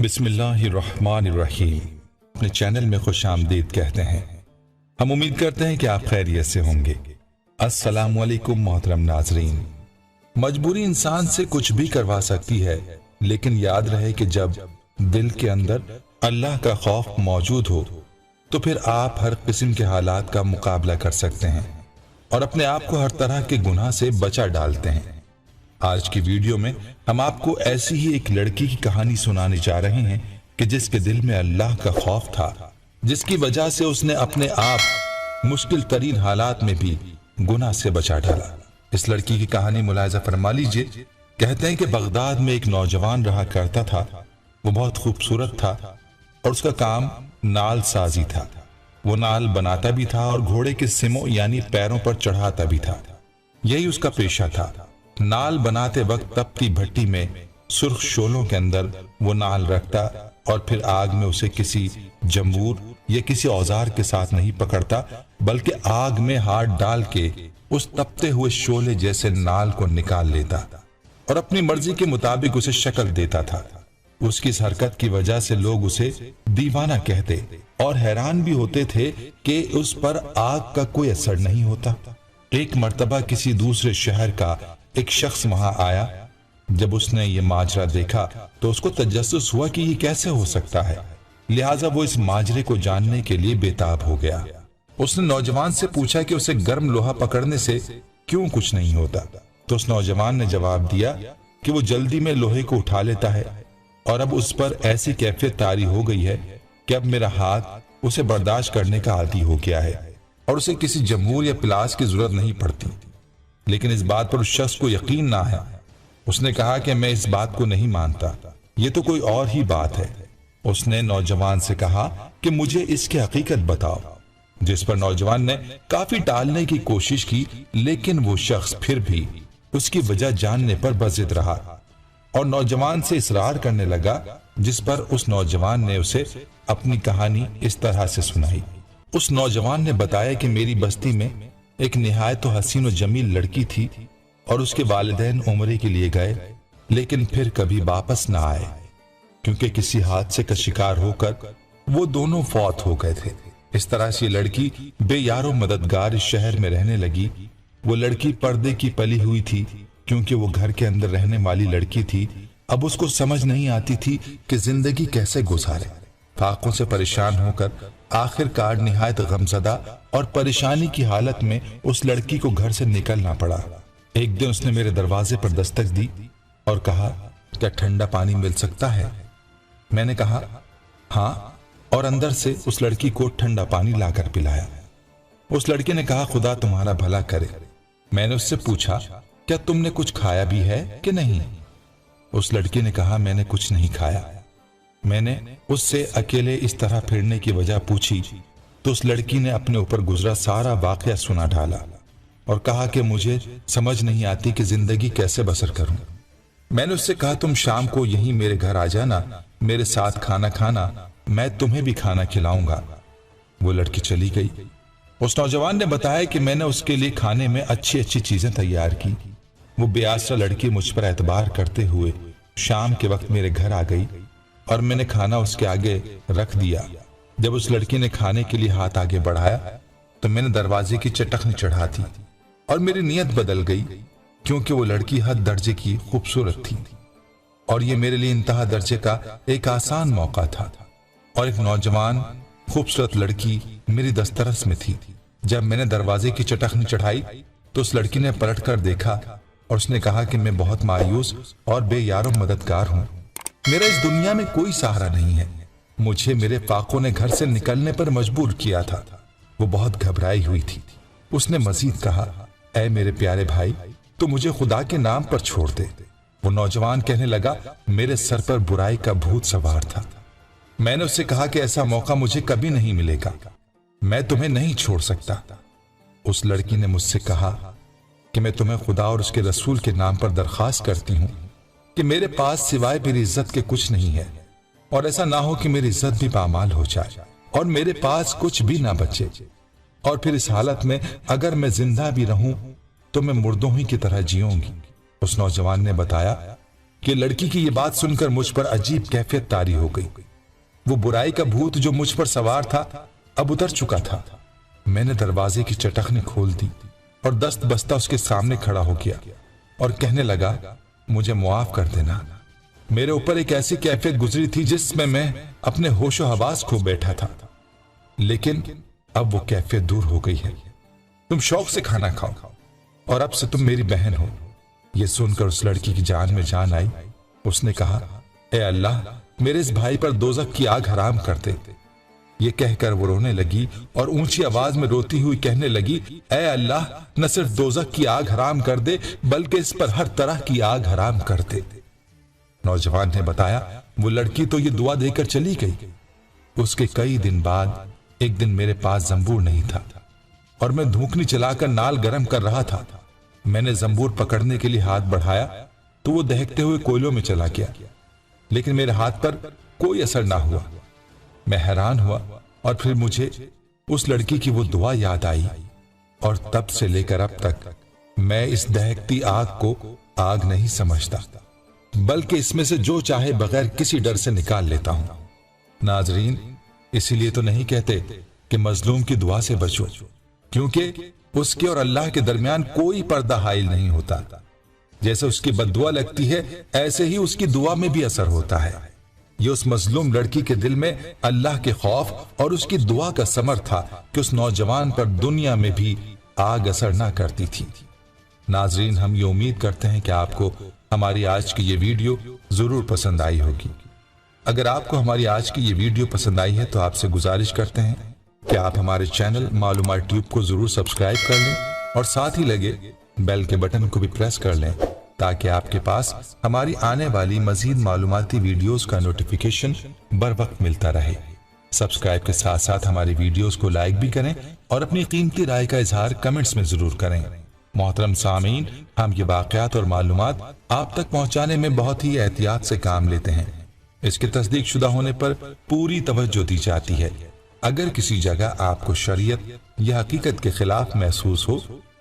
بسم اللہ الرحمن الرحیم۔ اپنے چینل میں خوش آمدید کہتے ہیں۔ ہم امید کرتے ہیں کہ آپ خیریت سے ہوں گے۔ السلام علیکم محترم ناظرین۔ مجبوری انسان سے کچھ بھی کروا سکتی ہے، لیکن یاد رہے کہ جب دل کے اندر اللہ کا خوف موجود ہو تو پھر آپ ہر قسم کے حالات کا مقابلہ کر سکتے ہیں اور اپنے آپ کو ہر طرح کے گناہ سے بچا ڈالتے ہیں۔ آج کی ویڈیو میں ہم آپ کو ایسی ہی ایک لڑکی کی کہانی سنانے جا رہے ہیں کہ جس کے دل میں اللہ کا خوف تھا، جس کی وجہ سے اس نے اپنے آپ مشکل ترین حالات میں بھی گناہ سے بچا ڈالا۔ اس لڑکی کی کہانی ملاحظہ فرما لیجئے۔ کہتے ہیں کہ بغداد میں ایک نوجوان رہا کرتا تھا۔ وہ بہت خوبصورت تھا اور اس کا کام نال سازی تھا۔ وہ نال بناتا بھی تھا اور گھوڑے کے سموں یعنی پیروں پر چڑھاتا بھی تھا۔ یہی اس کا پیشہ تھا۔ نال بناتے وقت تپتی بھٹی میں سرخ شولوں کے اندر وہ نال رکھتا اور پھر آگ میں اسے کسی جمور یا کسی اوزار کے ساتھ نہیں پکڑتا، بلکہ آگ میں ہاتھ ڈال کے اس تپتے ہوئے شولے جیسے نال کو نکال لیتا اور اپنی مرضی کے مطابق اسے شکل دیتا تھا۔ اس کی اس حرکت کی وجہ سے لوگ اسے دیوانہ کہتے اور حیران بھی ہوتے تھے کہ اس پر آگ کا کوئی اثر نہیں ہوتا۔ ایک مرتبہ کسی دوسرے شہر کا ایک شخص وہاں آیا۔ جب اس نے یہ ماجرا دیکھا تو اس کو تجسس ہوا کہ یہ کیسے ہو سکتا ہے، لہٰذا وہ اس ماجرے کو جاننے کے لیے بےتاب ہو گیا۔ اس نے نوجوان سے پوچھا کہ اسے گرم لوہا پکڑنے سے کیوں کچھ نہیں ہوتا، تو اس نوجوان نے جواب دیا کہ وہ جلدی میں لوہے کو اٹھا لیتا ہے اور اب اس پر ایسی کیفیت طاری ہو گئی ہے کہ اب میرا ہاتھ اسے برداشت کرنے کا عادی ہو گیا ہے اور اسے کسی جمور یا پلاس کی ضرورت نہیں پڑتی۔ لیکن اس بات پر اس شخص کو یقین نہ ہے۔ اس نے کہا کہ میں اس بات کو نہیں مانتا، یہ تو کوئی اور ہی بات ہے۔ اس نے نوجوان سے کہا کہ مجھے اس کی حقیقت بتاؤ، جس پر نوجوان نے کافی ٹالنے کی کوشش کی، لیکن وہ شخص پھر بھی اس کی وجہ جاننے پر بضد رہا اور نوجوان سے اصرار کرنے لگا، جس پر اس نوجوان نے اسے اپنی کہانی اس طرح سے سنائی۔ اس نوجوان نے بتایا کہ میری بستی میں ایک نہایت حسین و جمیل لڑکی تھی اور اس کے والدین عمرے کے لیے گئے، لیکن پھر کبھی واپس نہ آئے، کیونکہ کسی حادثے کا شکار ہو کر وہ دونوں فوت ہو گئے تھے۔ اس طرح سے یہ لڑکی بے یار و مددگار اس شہر میں رہنے لگی۔ وہ لڑکی پردے کی پلی ہوئی تھی، کیونکہ وہ گھر کے اندر رہنے والی لڑکی تھی۔ اب اس کو سمجھ نہیں آتی تھی کہ زندگی کیسے گزارے۔ فاقوں سے پریشان ہو کر آخر کار نہایت غمزدہ اور پریشانی کی حالت میں اس لڑکی کو گھر سے نکلنا پڑا۔ ایک دن اس نے میرے دروازے پر دستک دی اور کہا، کیا ٹھنڈا پانی مل سکتا ہے؟ میں نے کہا ہاں، اور اندر سے اس لڑکی کو ٹھنڈا پانی لا کر پلایا۔ اس لڑکی نے کہا، خدا تمہارا بھلا کرے۔ میں نے اس سے پوچھا، کیا تم نے کچھ کھایا بھی ہے کہ نہیں؟ اس لڑکی نے کہا، میں نے کچھ نہیں کھایا۔ میں نے اس سے اکیلے اس طرح پھرنے کی وجہ پوچھی تو اس لڑکی نے اپنے اوپر گزرا سارا واقعہ سنا ڈالا اور کہا کہ مجھے سمجھ نہیں آتی کہ زندگی کیسے بسر کروں۔ میں نے اس سے کہا، تم شام کو یہیں میرے گھر آ جانا، میرے ساتھ کھانا کھانا، میں تمہیں بھی کھانا کھلاؤں گا۔ وہ لڑکی چلی گئی۔ اس نوجوان نے بتایا کہ میں نے اس کے لیے کھانے میں اچھی اچھی چیزیں تیار کی۔ وہ بے آسرا لڑکی مجھ پر اعتبار کرتے ہوئے شام کے وقت میرے گھر آ گئی اور میں نے کھانا اس کے آگے رکھ دیا۔ جب اس لڑکی نے کھانے کے لیے ہاتھ آگے بڑھایا تو میں نے دروازے کی چٹخنی چڑھا دی اور میری نیت بدل گئی، کیونکہ وہ لڑکی حد درجے کی خوبصورت تھی اور یہ میرے لیے انتہا درجے کا ایک آسان موقع تھا، اور ایک نوجوان خوبصورت لڑکی میری دسترس میں تھی۔ جب میں نے دروازے کی چٹخنی چڑھائی تو اس لڑکی نے پلٹ کر دیکھا اور اس نے کہا کہ میں بہت مایوس اور بے یار و مددگار ہوں، میرا اس دنیا میں کوئی سہارا نہیں ہے، مجھے میرے فاقوں نے گھر سے نکلنے پر مجبور کیا تھا۔ وہ بہت گھبرائی ہوئی تھی۔ اس نے مزید کہا، اے میرے پیارے بھائی، تو مجھے خدا کے نام پر چھوڑ دے۔ وہ نوجوان کہنے لگا، میرے سر پر برائی کا بھوت سوار تھا۔ میں نے اس سے کہا کہ ایسا موقع مجھے کبھی نہیں ملے گا، میں تمہیں نہیں چھوڑ سکتا۔ اس لڑکی نے مجھ سے کہا کہ میں تمہیں خدا اور اس کے رسول کے نام پر درخواست کرتی ہوں کہ میرے پاس سوائے میری عزت کے کچھ نہیں ہے، اور ایسا نہ ہو کہ میری عزت بھی پامال ہو جائے اور میرے پاس کچھ بھی نہ بچے، اور پھر اس حالت میں اگر میں زندہ بھی رہوں تو میں مردوں ہی کی طرح جیوں گی۔ اس نوجوان نے بتایا کہ لڑکی کی یہ بات سن کر مجھ پر عجیب کیفیت طاری ہو گئی۔ وہ برائی کا بھوت جو مجھ پر سوار تھا اب اتر چکا تھا۔ میں نے دروازے کی چٹخنی کھول دی اور دست بستہ اس کے سامنے کھڑا ہو گیا اور کہنے لگا مجھے معاف کر دینا۔ میرے اوپر ایک ایسی کیفیت گزری تھی جس میں اپنے ہوش و حواس کھو بیٹھا تھا، لیکن اب وہ کیفیت دور ہو گئی ہے۔ تم شوق سے کھانا کھاؤ اور اب سے تم میری بہن ہو۔ یہ سن کر اس لڑکی کی جان میں جان آئی۔ اس نے کہا اے اللہ میرے اس بھائی پر دوزخ کی آگ حرام کر دے۔ یہ کہہ کر وہ رونے لگی اور اونچی آواز میں روتی ہوئی کہنے لگی اے اللہ نہ صرف دوزخ کی آگ حرام کر دے بلکہ اس پر ہر طرح کی آگ حرام کر دے۔ نوجوان نے بتایا وہ لڑکی تو یہ دعا دے کر چلی گئی۔ اس کے کئی دن بعد ایک دن میرے پاس زنبور نہیں تھا اور میں دھوکنی چلا کر نال گرم کر رہا تھا۔ میں نے زنبور پکڑنے کے لیے ہاتھ بڑھایا تو وہ دہکتے ہوئے کوئلوں میں چلا گیا، لیکن میرے ہاتھ پر کوئی اثر نہ ہوا۔ میں حیران ہوا اور پھر مجھے اس لڑکی کی وہ دعا یاد آئی اور تب سے لے کر اب تک میں اس دہکتی آگ کو آگ نہیں سمجھتا بلکہ اس میں سے جو چاہے بغیر کسی ڈر سے نکال لیتا ہوں۔ ناظرین اسی لیے تو نہیں کہتے کہ مظلوم کی دعا سے بچو، کیونکہ اس کے اور اللہ کے درمیان کوئی پردہ حائل نہیں ہوتا۔ جیسے اس کی بد دعا لگتی ہے ایسے ہی اس کی دعا میں بھی اثر ہوتا ہے۔ یہ اس مظلوم لڑکی کے دل میں اللہ کے خوف اور اس کی دعا کا ثمر تھا کہ اس نوجوان پر دنیا میں بھی آگ اثر نہ کرتی تھی۔ ناظرین ہم یہ امید کرتے ہیں کہ آپ کو ہماری آج کی یہ ویڈیو ضرور پسند آئی ہوگی۔ اگر آپ کو ہماری آج کی یہ ویڈیو پسند آئی ہے تو آپ سے گزارش کرتے ہیں کہ آپ ہمارے چینل معلومات ٹیوب کو ضرور سبسکرائب کر لیں اور ساتھ ہی لگے بیل کے بٹن کو بھی پریس کر لیں تاکہ آپ کے پاس ہماری آنے والی مزید معلوماتی ویڈیوز کا نوٹیفیکیشن بر وقت ملتا رہے۔ سبسکرائب کے ساتھ ساتھ ہماری ویڈیوز کو لائک بھی کریں اور اپنی قیمتی رائے کا اظہار کمنٹس میں ضرور کریں۔ محترم سامعین ہم یہ واقعات اور معلومات آپ تک پہنچانے میں بہت ہی احتیاط سے کام لیتے ہیں۔ اس کے تصدیق شدہ ہونے پر پوری توجہ دی جاتی ہے۔ اگر کسی جگہ آپ کو شریعت یا حقیقت کے خلاف محسوس ہو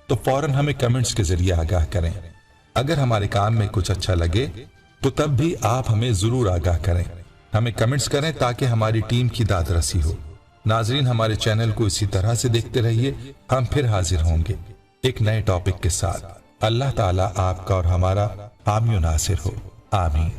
تو فوراً ہمیں کمنٹس کے ذریعے آگاہ کریں۔ اگر ہمارے کام میں کچھ اچھا لگے تو تب بھی آپ ہمیں ضرور آگاہ کریں، ہمیں کمنٹس کریں تاکہ ہماری ٹیم کی داد رسی ہو۔ ناظرین ہمارے چینل کو اسی طرح سے دیکھتے رہیے، ہم پھر حاضر ہوں گے ایک نئے ٹاپک کے ساتھ۔ اللہ تعالیٰ آپ کا اور ہمارا حامی و ناصر ہو، آمین۔